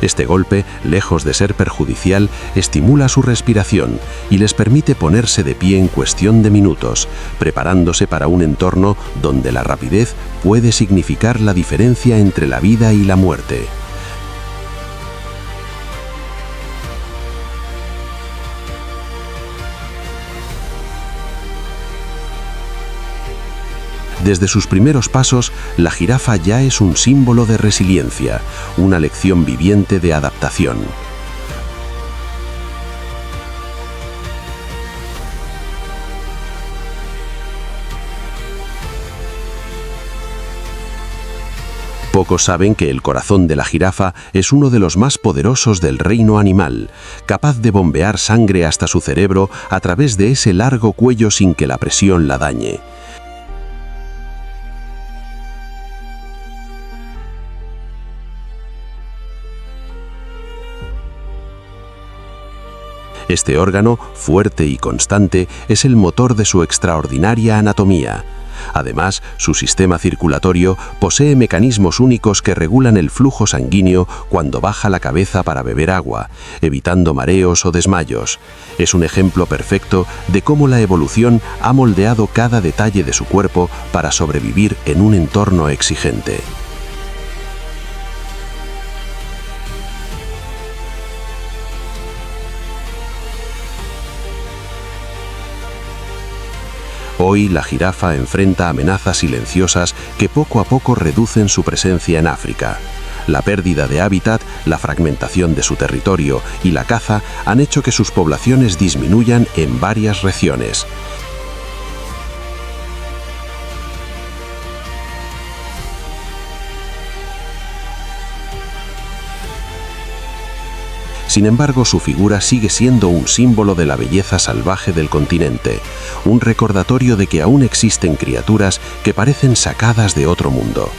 Speaker 1: Este golpe, lejos de ser perjudicial, estimula su respiración y les permite ponerse de pie en cuestión de minutos, preparándose para un entorno donde la rapidez puede significar la diferencia entre la vida y la muerte. Desde sus primeros pasos, la jirafa ya es un símbolo de resiliencia, una lección viviente de adaptación. Pocos saben que el corazón de la jirafa es uno de los más poderosos del reino animal, capaz de bombear sangre hasta su cerebro a través de ese largo cuello sin que la presión la dañe. Este órgano, fuerte y constante, es el motor de su extraordinaria anatomía. Además, su sistema circulatorio posee mecanismos únicos que regulan el flujo sanguíneo cuando baja la cabeza para beber agua, evitando mareos o desmayos. Es un ejemplo perfecto de cómo la evolución ha moldeado cada detalle de su cuerpo para sobrevivir en un entorno exigente. Hoy la jirafa enfrenta amenazas silenciosas que poco a poco reducen su presencia en África. La pérdida de hábitat, la fragmentación de su territorio y la caza han hecho que sus poblaciones disminuyan en varias regiones. Sin embargo, su figura sigue siendo un símbolo de la belleza salvaje del continente, un recordatorio de que aún existen criaturas que parecen sacadas de otro mundo.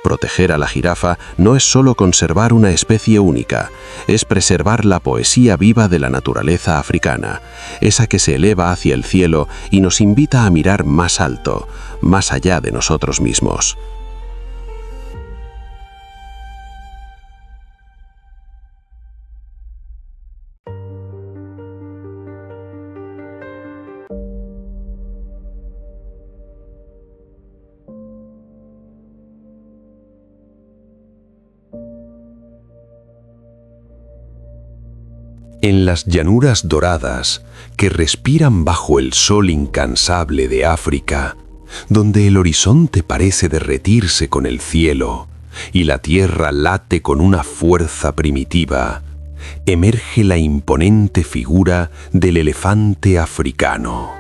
Speaker 1: Proteger a la jirafa no es solo conservar una especie única, es preservar la poesía viva de la naturaleza africana, esa que se eleva hacia el cielo y nos invita a mirar más alto, más allá de nosotros mismos.
Speaker 3: En las llanuras doradas que respiran bajo el sol incansable de África, donde el horizonte parece derretirse con el cielo y la tierra late con una fuerza primitiva, emerge la imponente figura del elefante africano,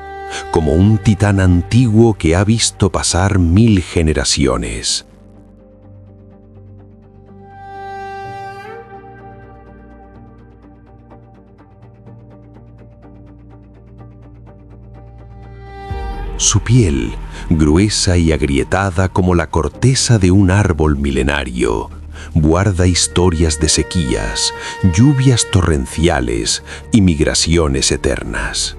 Speaker 3: como un titán antiguo que ha visto pasar 1000 generaciones. Su piel, gruesa y agrietada como la corteza de un árbol milenario, guarda historias de sequías, lluvias torrenciales y migraciones eternas.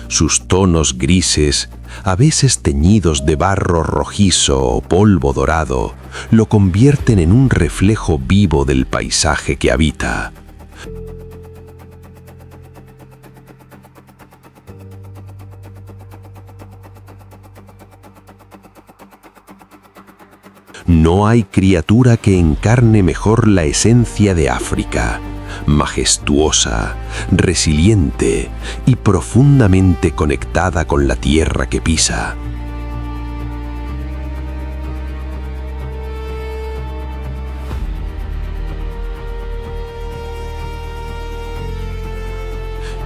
Speaker 3: Sus tonos grises, a veces teñidos de barro rojizo o polvo dorado, lo convierten en un reflejo vivo del paisaje que habita. No hay criatura que encarne mejor la esencia de África, majestuosa, resiliente y profundamente conectada con la tierra que pisa.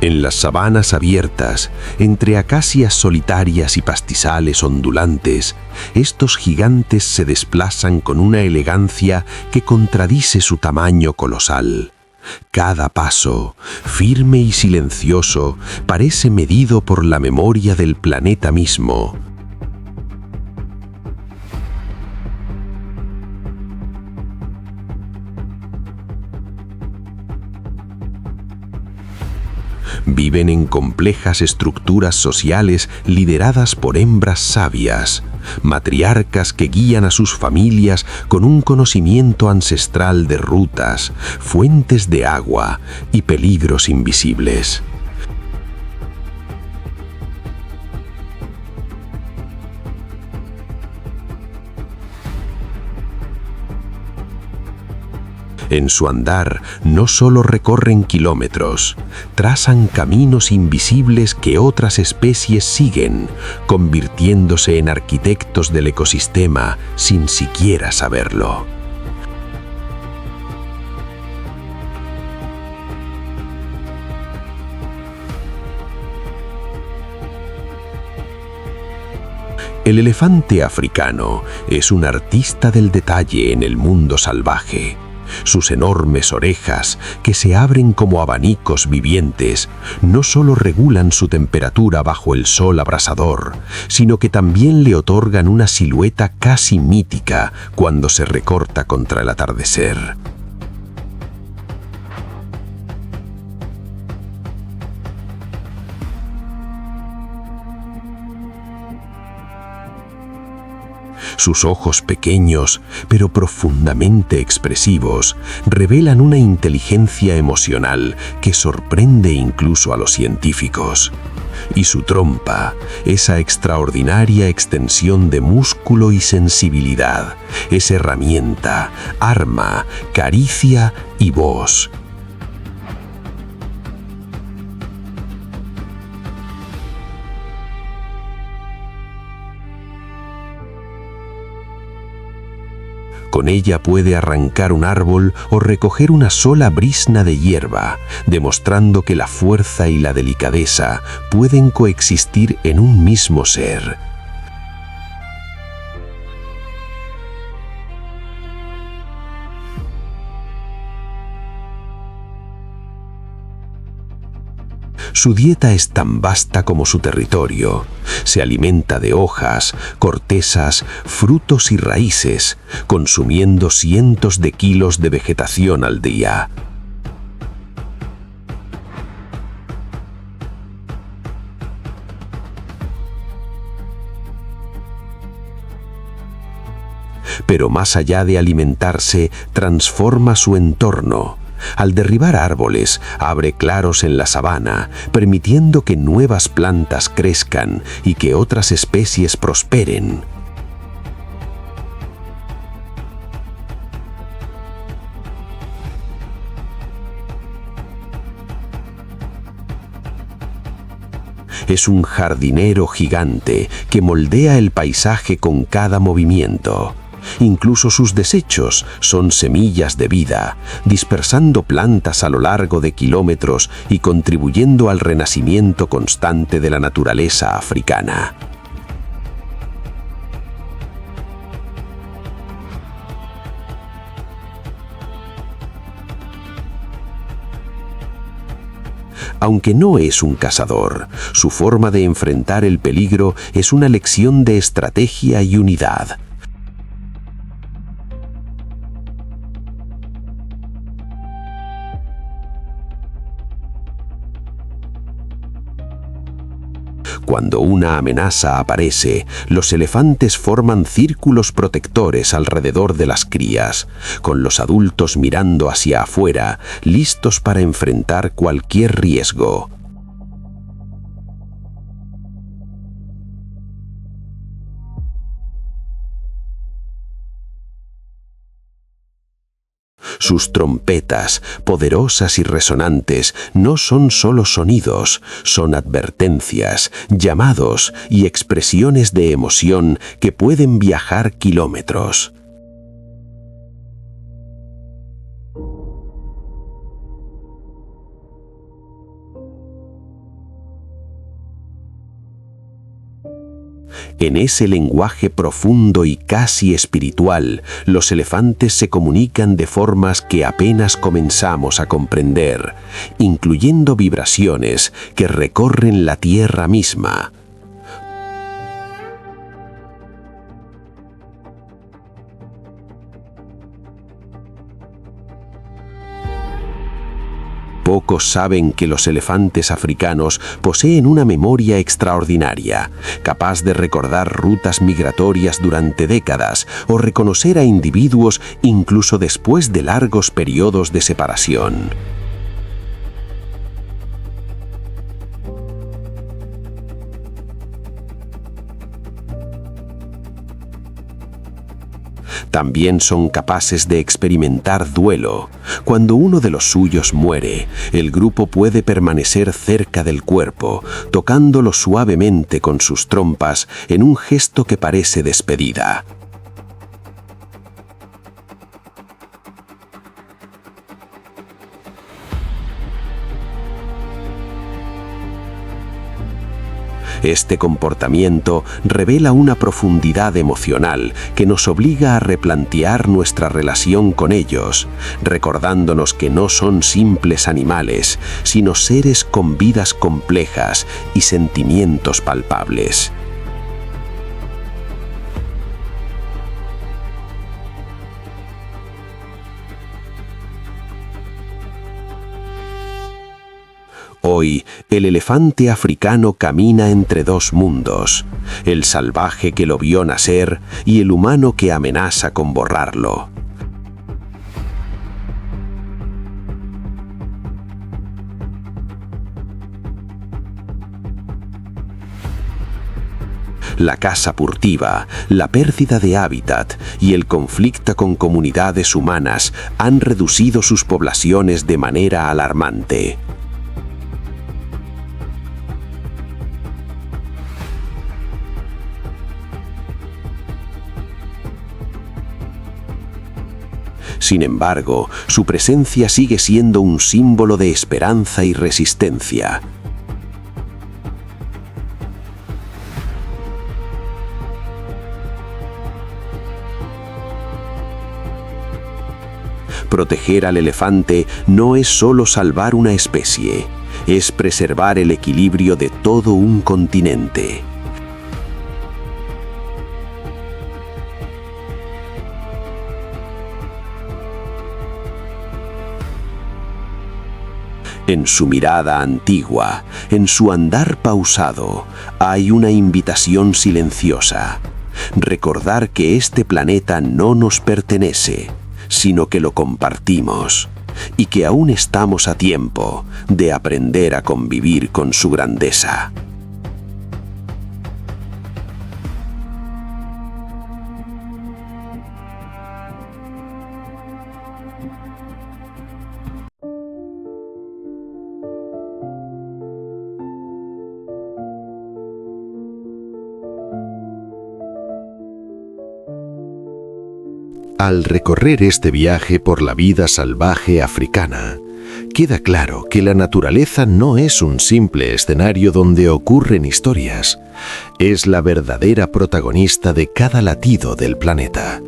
Speaker 3: En las sabanas abiertas, entre acacias solitarias y pastizales ondulantes, estos gigantes se desplazan con una elegancia que contradice su tamaño colosal. Cada paso, firme y silencioso, parece medido por la memoria del planeta mismo. Viven en complejas estructuras sociales lideradas por hembras sabias, matriarcas que guían a sus familias con un conocimiento ancestral de rutas, fuentes de agua y peligros invisibles.
Speaker 1: En su andar no solo recorren kilómetros, trazan caminos invisibles que otras especies siguen, convirtiéndose en arquitectos del ecosistema sin siquiera saberlo. El elefante africano es un artista del detalle en el mundo salvaje. Sus enormes orejas, que se abren como abanicos vivientes, no solo regulan su temperatura bajo el sol abrasador, sino que también le otorgan una silueta casi mítica cuando se recorta contra el atardecer. Sus ojos pequeños, pero profundamente expresivos, revelan una inteligencia emocional que sorprende incluso a los científicos. Y su trompa, esa extraordinaria extensión de músculo y sensibilidad, es herramienta, arma, caricia y voz. Con ella puede arrancar un árbol o recoger una sola brizna de hierba, demostrando que la fuerza y la delicadeza pueden coexistir en un mismo ser. Su dieta es tan vasta como su territorio. Se alimenta de hojas, cortezas, frutos y raíces, consumiendo cientos de kilos de vegetación al día. Pero más allá de alimentarse, transforma su entorno. Al derribar árboles, abre claros en la sabana, permitiendo que nuevas plantas crezcan y que otras especies prosperen. Es un jardinero gigante que moldea el paisaje con cada movimiento. Incluso sus desechos son semillas de vida, dispersando plantas a lo largo de kilómetros y contribuyendo al renacimiento constante de la naturaleza africana. Aunque no es un cazador, su forma de enfrentar el peligro es una lección de estrategia y unidad. Cuando una amenaza aparece, los elefantes forman círculos protectores alrededor de las crías, con los adultos mirando hacia afuera, listos para enfrentar cualquier riesgo. Sus trompetas, poderosas y resonantes, no son solo sonidos, son advertencias, llamados y expresiones de emoción que pueden viajar kilómetros. En ese lenguaje profundo y casi espiritual, los elefantes se comunican de formas que apenas comenzamos a comprender, incluyendo vibraciones que recorren la tierra misma. Pocos saben que los elefantes africanos poseen una memoria extraordinaria, capaz de recordar rutas migratorias durante décadas o reconocer a individuos incluso después de largos periodos de separación. También son capaces de experimentar duelo. Cuando uno de los suyos muere, el grupo puede permanecer cerca del cuerpo, tocándolo suavemente con sus trompas en un gesto que parece despedida. Este comportamiento revela una profundidad emocional que nos obliga a replantear nuestra relación con ellos, recordándonos que no son simples animales, sino seres con vidas complejas y sentimientos palpables. Hoy, el elefante africano camina entre dos mundos, el salvaje que lo vio nacer y el humano que amenaza con borrarlo. La caza furtiva, la pérdida de hábitat y el conflicto con comunidades humanas han reducido sus poblaciones de manera alarmante. Sin embargo, su presencia sigue siendo un símbolo de esperanza y resistencia. Proteger al elefante no es solo salvar una especie, es preservar el equilibrio de todo un continente. En su mirada antigua, en su andar pausado, hay una invitación silenciosa. Recordar que este planeta no nos pertenece, sino que lo compartimos, y que aún estamos a tiempo de aprender a convivir con su grandeza.
Speaker 3: Al recorrer este viaje por la vida salvaje africana, queda claro que la naturaleza no es un simple escenario donde ocurren historias, es la verdadera protagonista de cada latido del planeta.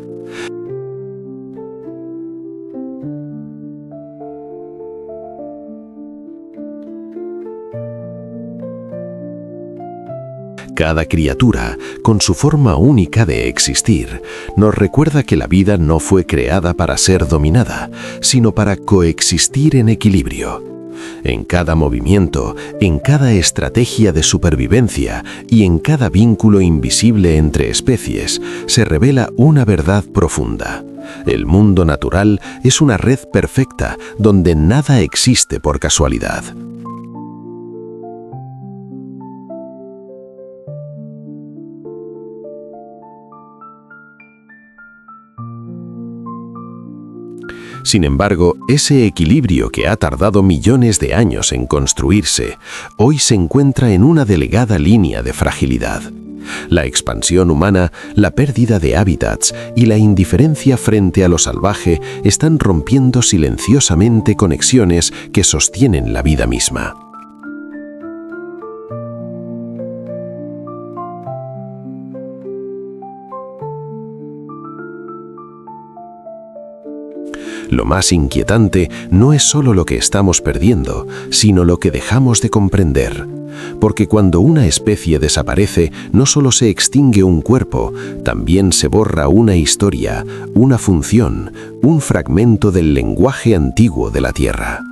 Speaker 3: Cada criatura, con su forma única de existir, nos recuerda que la vida no fue creada para ser dominada, sino para coexistir en equilibrio. En cada movimiento, en cada estrategia de supervivencia y en cada vínculo invisible entre especies, se revela una verdad profunda. El mundo natural es una red perfecta donde nada existe por casualidad. Sin embargo, ese equilibrio que ha tardado millones de años en construirse, hoy se encuentra en una delgada línea de fragilidad. La expansión humana, la pérdida de hábitats y la indiferencia frente a lo salvaje están rompiendo silenciosamente conexiones que sostienen la vida misma. Lo más inquietante no es solo lo que estamos perdiendo, sino lo que dejamos de comprender. Porque cuando una especie desaparece, no solo se extingue un cuerpo, también se borra una historia, una función, un fragmento del lenguaje antiguo de la Tierra.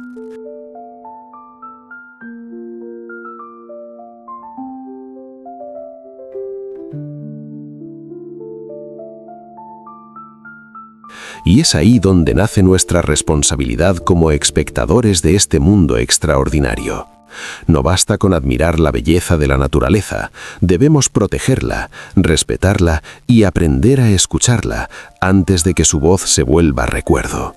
Speaker 3: Y es ahí donde nace nuestra responsabilidad como espectadores de este mundo extraordinario.
Speaker 1: No basta con admirar la belleza de la naturaleza, debemos protegerla, respetarla y aprender a escucharla antes de que su voz se vuelva recuerdo.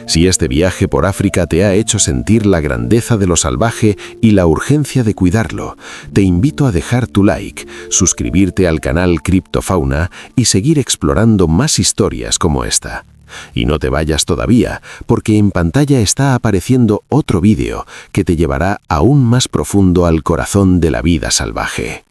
Speaker 1: Si este viaje por África te ha hecho sentir la grandeza de lo salvaje y la urgencia de cuidarlo, te invito a dejar tu like, suscribirte al canal Criptofauna y seguir explorando más historias como esta. Y no te vayas todavía, porque en pantalla está apareciendo otro vídeo que te llevará aún más profundo al corazón de la vida salvaje.